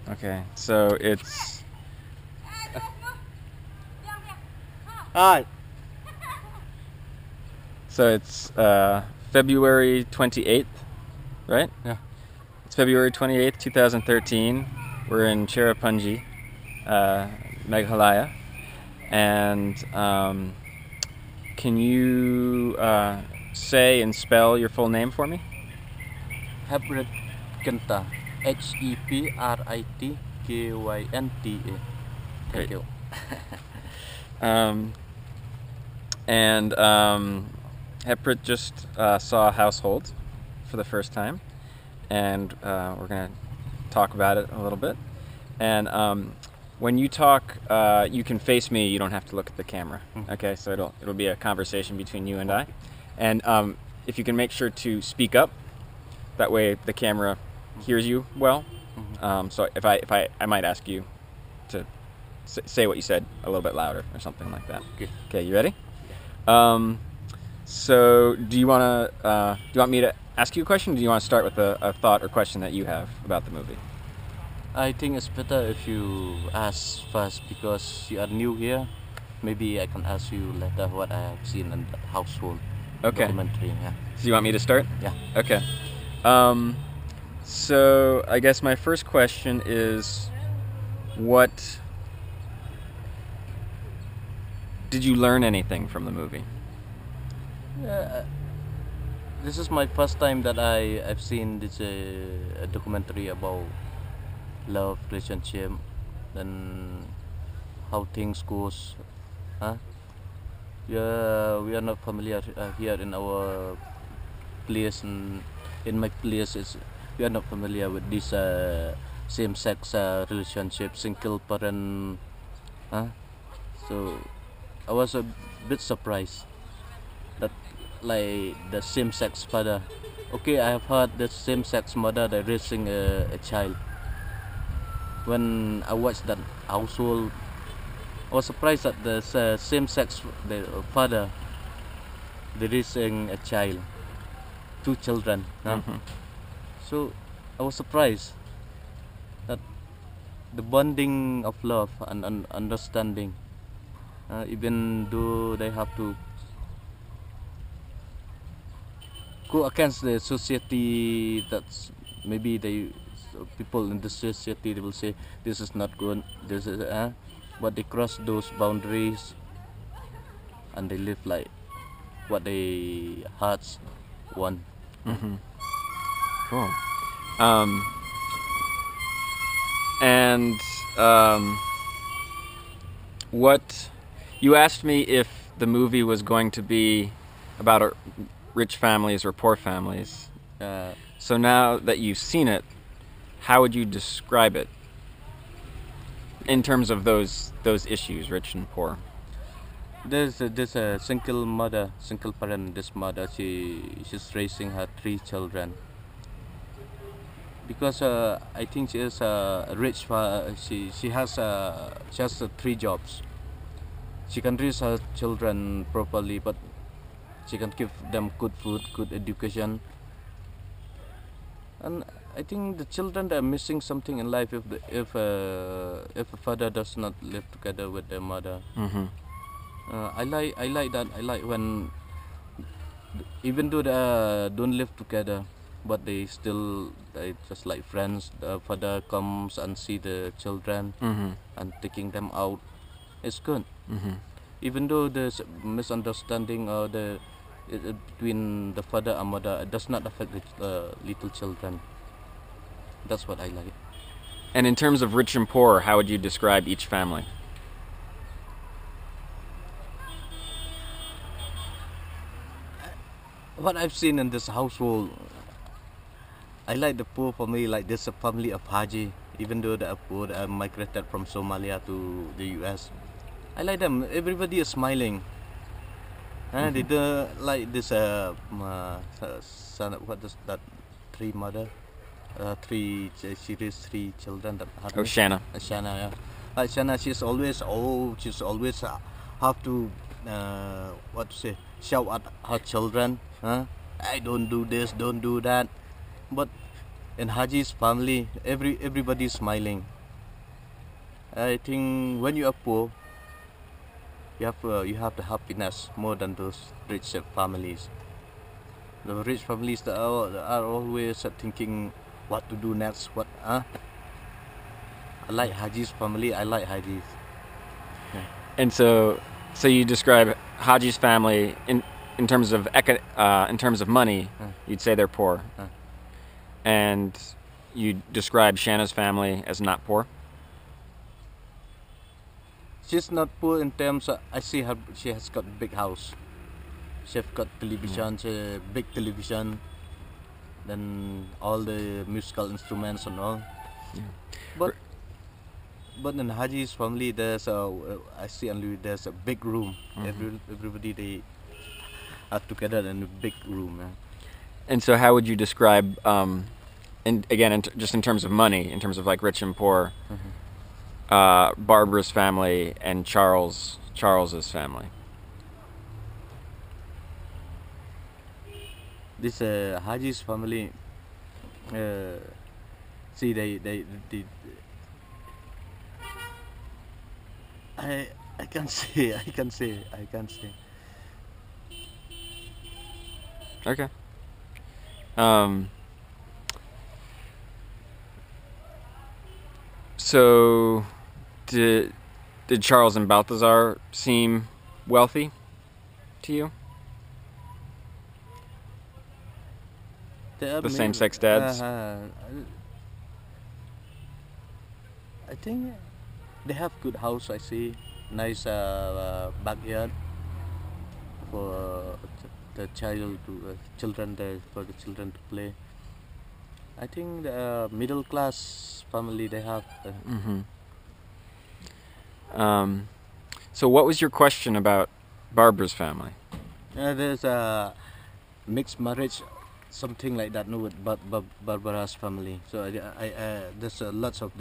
Okay, so it's Hi. February 28th, right? Yeah. It's February 28th, 2013. We're in Cherrapunjee, Meghalaya, and can you say and spell your full name for me? Heprit Kenta. HEPRITKYNTA. Thank Great. you. And Heprit just saw Household for the first time, and we're going to talk about it a little bit. And when you talk, you can face me. You don't have to look at the camera. Okay, so it'll be a conversation between you and I. And if you can make sure to speak up, that way the camera hears you well. So if I might ask you to say what you said a little bit louder or something like that. Okay, you ready? So do you want me to ask you a question? Or do you want to start with a thought or question that you have about the movie? I think it's better if you ask first because you are new here. Maybe I can ask you later what I have seen in the Household documentary. Yeah. So you want me to start? Yeah. Okay. So I guess my first question is, what did you learn anything from the movie? This is my first time that I've seen this a documentary about love, relationship, and how things goes. We are not familiar here in our place, and in my place we are not familiar with this same-sex relationship, single parent. So I was a bit surprised that like the same-sex father. Okay, I have heard the same-sex mother that raising a child. When I watched that Household, I was surprised that the same-sex father they raising a child, 2 children. So I was surprised that the bonding of love and understanding, even though they have to go against the society, that's maybe people in the society, they will say this is not good, this is but they cross those boundaries and they live like what their hearts want. Cool. And what you asked me if the movie was going to be about rich families or poor families. So now that you've seen it, how would you describe it in terms of those issues, rich and poor? There's a single mother, single parent. This mother, she's raising her 3 children. Because I think she is a rich. She has 3 jobs. She can raise her children properly, but she can give them good food, good education. And I think the children are missing something in life if a father does not live together with their mother. I like that. I like when, even though they don't live together, but they just like friends. The father comes and see the children and taking them out. It's good. Even though there's misunderstanding or between the father and mother, it does not affect the little children. That's what I like. And in terms of rich and poor, how would you describe each family? What I've seen in this Household, I like the poor family. Like this a family of Haji, even though they are poor, they migrated from Somalia to the US. I like them. Everybody is smiling. They do like this son. What is that? 3 mother, 3. She raised 3 children. Shanna. Shanna, yeah. Like Shanna, she's always have to shout at her children. I don't do this, don't do that. But in Haji's family, everybody is smiling. I think when you are poor, you have the happiness more than those rich families. The rich families that are always thinking what to do next. I like Haji's family. I like Haji's. Yeah. And so you describe Haji's family in terms of money, you'd say they're poor, and you describe Shanna's family as not poor. She's not poor in terms of, I see her, she has got big house. She's got television, big television, then all the musical instruments and all. Yeah. But in Haji's family, I see only there's a big room. Everybody they are together in a big room. Yeah. And so, how would you describe, just in terms of money, in terms of like rich and poor, Barbara's family and Charles's family? This Haji's family, see they I can't say. Okay. So, did Charles and Balthazar seem wealthy to you? The same-sex dads? I think they have good house. I see nice backyard for the children to play. I think the middle class family they have. So what was your question about Barbara's family? There's a mixed marriage, something like that. No, with Barbara's family. So there's lots of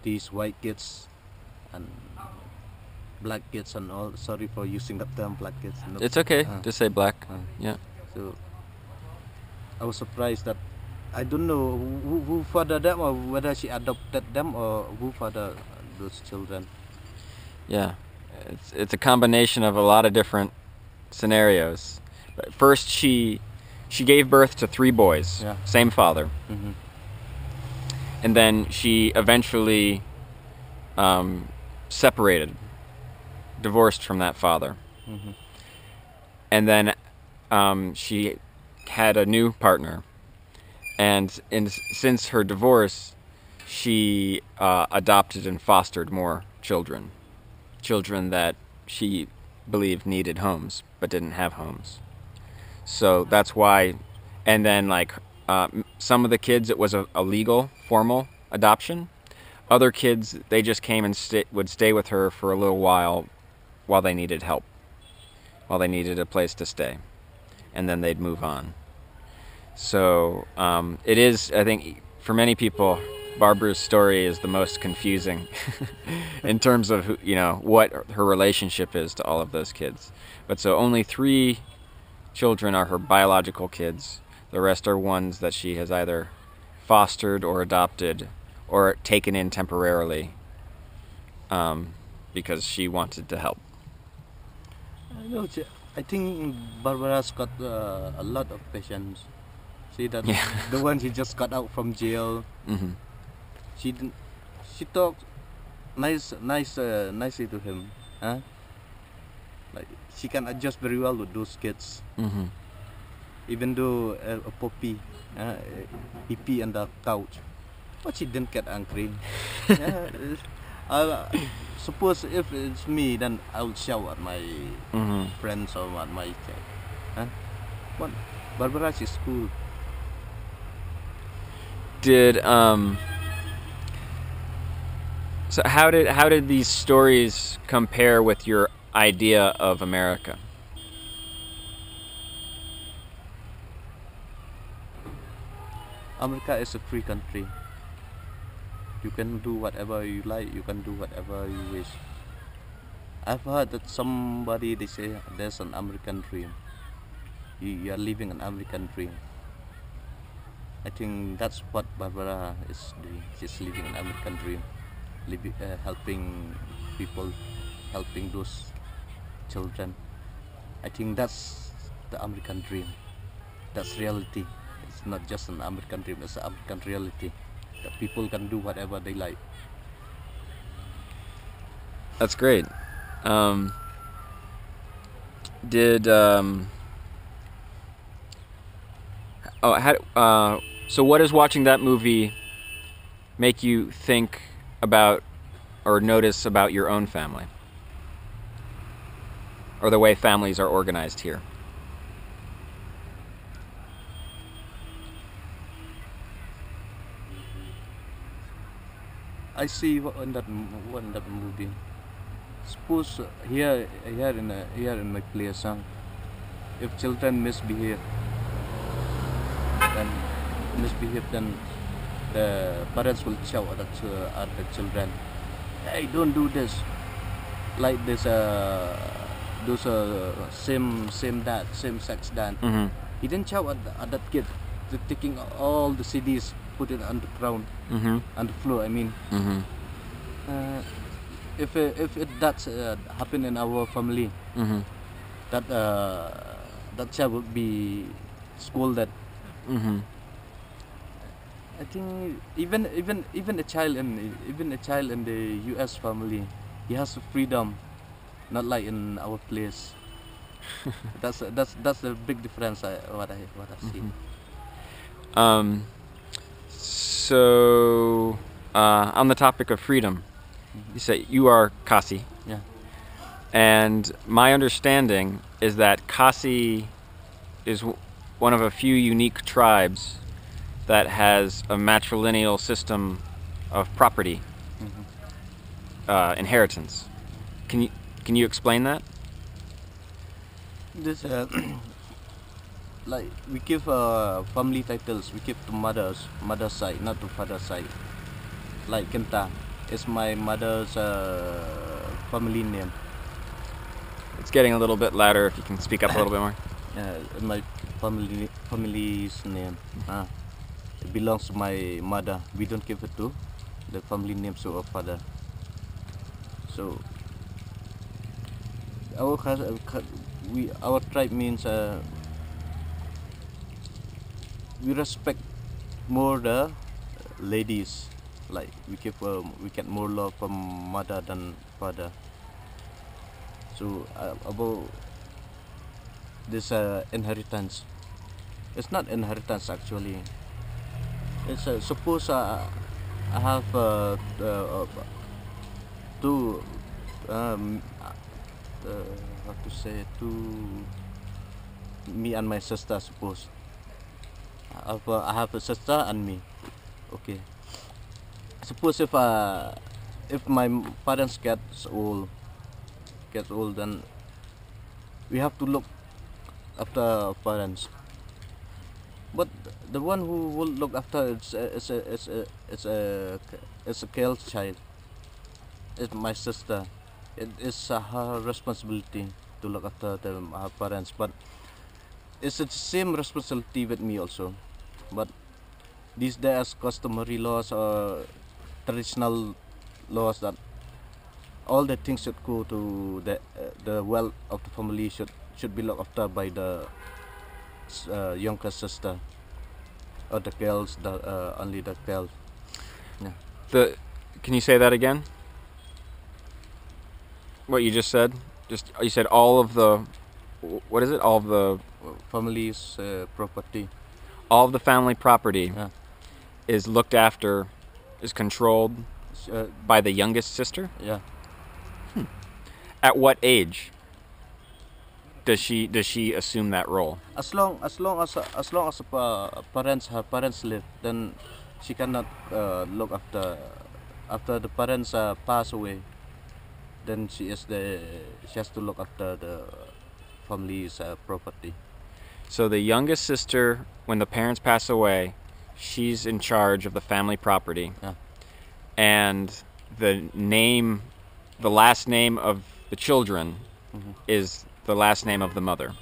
these white kids and black kids and all. Sorry for using that term, black kids. No, it's okay. Just say black. Yeah. So I was surprised that I don't know who fathered them, or whether she adopted them, or who fathered those children. Yeah, it's a combination of a lot of different scenarios. But first, she gave birth to 3 boys, same father, and then she eventually separated, divorced from that father, and then she had a new partner, and since her divorce, she adopted and fostered more children that she believed needed homes but didn't have homes. So that's why, and then some of the kids it was a legal, formal adoption. Other kids, they just came and would stay with her for a little while they needed help, while they needed a place to stay, and then they'd move on. So it is, I think, for many people, Barbara's story is the most confusing in terms of what her relationship is to all of those kids. But so only 3 children are her biological kids. The rest are ones that she has either fostered or adopted or taken in temporarily because she wanted to help. I think Barbara's got a lot of patience. See that the one she just got out from jail. She talked nicely to him, like she can adjust very well with those kids. Even though a puppy he pee on the couch, but she didn't get angry. Suppose if it's me, then I would shout at my friends or at my child. But Barbara, she's cool. So how did these stories compare with your idea of America? America is a free country. You can do whatever you like. You can do whatever you wish. I've heard that they say there's an American dream. You are living an American dream. I think that's what Barbara is doing. She's living an American dream, helping people, helping those children. I think that's the American dream. That's reality. It's not just an American dream, it's an American reality. That people can do whatever they like. That's great. So what does watching that movie make you think about or notice about your own family? Or the way families are organized here? I see in that movie. Suppose here in my place, if children misbehave, then the parents will shout at the children, "Hey, don't do this!" Like this, those same sex dad. Mm-hmm. He didn't shout at that kid. They're taking all the CDs, put it on the ground, Mm-hmm. on the floor. I mean, Mm-hmm. if that's happen in our family, Mm-hmm. that child would be scolded. Mm-hmm. I think even a child in the U.S. family, he has freedom, not like in our place. that's the big difference. What I see. So, on the topic of freedom, you say you are Khasi, Yeah. and my understanding is that Khasi is one of a few unique tribes that has a matrilineal system of property inheritance. Can you explain that? This like we give family titles. We give to mother's side, not to father's side. Like Kenta is my mother's family name. It's getting a little bit louder. If you can speak up a little bit more. My family's name. It belongs to my mother. We don't give it to the family names of our father. So our tribe means we respect more the ladies. Like we get more love from mother than father. So about this inheritance, it's not inheritance actually. It's suppose I have two how to say, two, me and my sister. Suppose I have a sister and me. Okay. Suppose if my parents gets old, then we have to look after our parents. But the one who will look after it's a girl child. It's my sister. It is her responsibility to look after her parents. But it's the same responsibility with me also. But these days, customary laws or traditional laws that all the things should go to the wealth of the family should be looked after by the younger sister or the girls, only the girls. Yeah. Can you say that again? What you just said? You said all of the, what is it? All of the family's property. All of the family property Yeah. is looked after, is controlled by the youngest sister? Yeah. At what age does she assume that role? As long as her parents live, then she cannot look after the parents pass away. Then she has to look after the family's property. So the youngest sister, when the parents pass away, she's in charge of the family property. Yeah. And the last name of the children is the last name of the mother.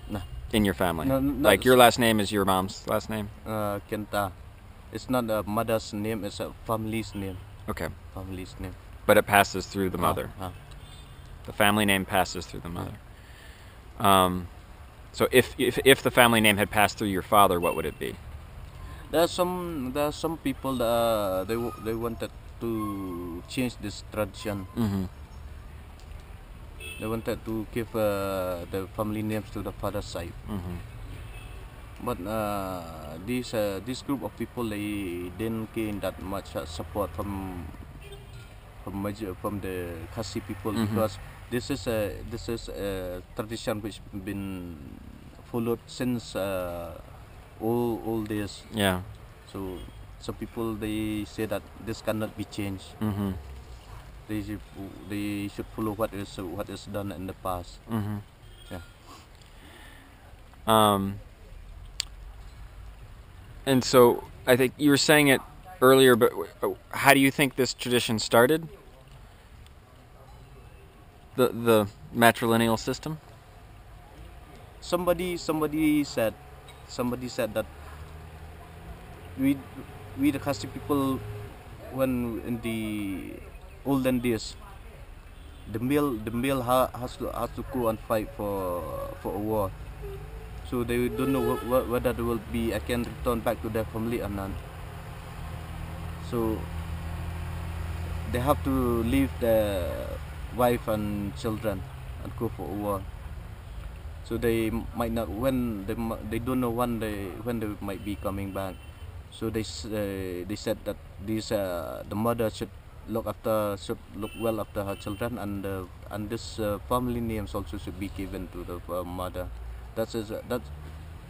Nah. in your family? No, not Like your last name is your mom's last name? Kenta. It's not a mother's name, it's a family's name. Okay. Family's name. But it passes through the mother. The family name passes through the mother. So if the family name had passed through your father, what would it be? There are some people that they wanted to change this tradition. They wanted to give the family names to the father's side. But this group of people, they didn't gain that much support from the Khasi people, because this is a tradition which been followed since all days. Yeah. So some people, they say that this cannot be changed. They should follow what is done in the past. Yeah. And so I think you were saying it earlier, but how do you think this tradition started? The matrilineal system? Somebody said that we the Khasi people, when in the olden days, the male has to go and fight for a war. So they don't know whether they will be again return back to their family or not. So they have to leave their wife and children and go for a war. So they might not, when they don't know when they might be coming back. So they said that the mother should look well after her children, and this family names also should be given to the mother. That is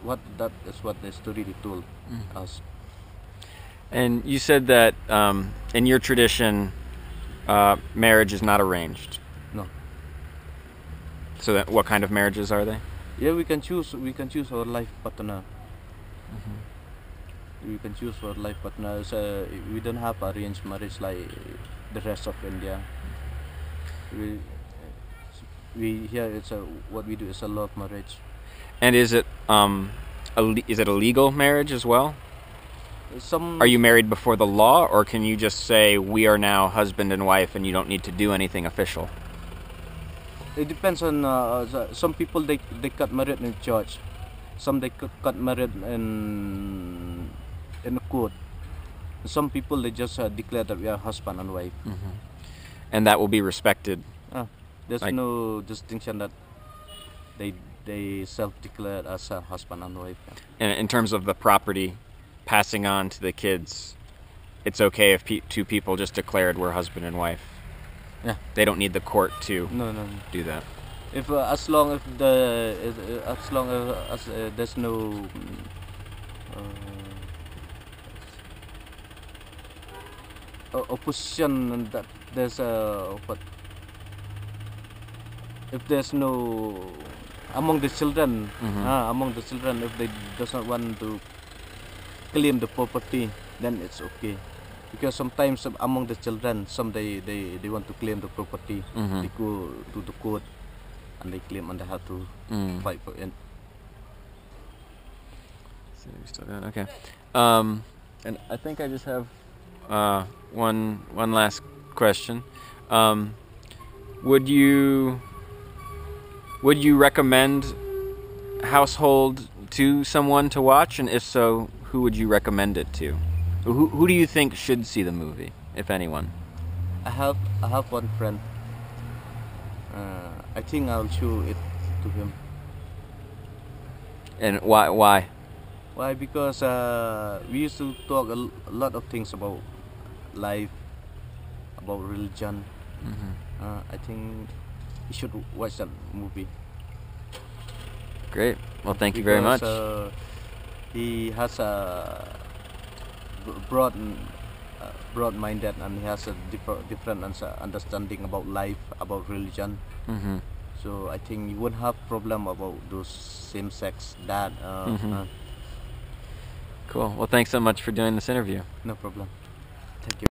what the story they told us. And you said that in your tradition, marriage is not arranged. No. So that what kind of marriages are they? Yeah, we can choose our life partner. We can choose our life partners. We don't have arranged marriage like the rest of India. We here what we do is a love marriage. And is it a legal marriage as well? Are you married before the law, or can you just say we are now husband and wife and you don't need to do anything official? It depends on some people, they got married in church. Some they got married in a court. Some people, they just declare that we are husband and wife. And that will be respected. There's no distinction that they self-declare as a husband and wife. And in terms of the property passing on to the kids, it's okay if two people just declared we're husband and wife. Yeah. They don't need the court to do that. If as long as there's no opposition, and that there's if there's no among the children, if they does not want to claim the property, then it's okay. Because sometimes among the children, some they want to claim the property. They go to the court and they claim, and they have to fight for it. Okay. And I think I just have one last question. Would you recommend Household to someone to watch, and if so, who would you recommend it to? Who do you think should see the movie, if anyone? I have one friend. I think I'll show it to him. And why? Why? Because we used to talk a lot of things about life, about religion. I think you should watch that movie. Great. Well, thank you very much. He has a broad-minded, and he has a different understanding about life, about religion. So I think you won't have problem about those same-sex dad. Cool. Well, thanks so much for doing this interview. No problem. Thank you.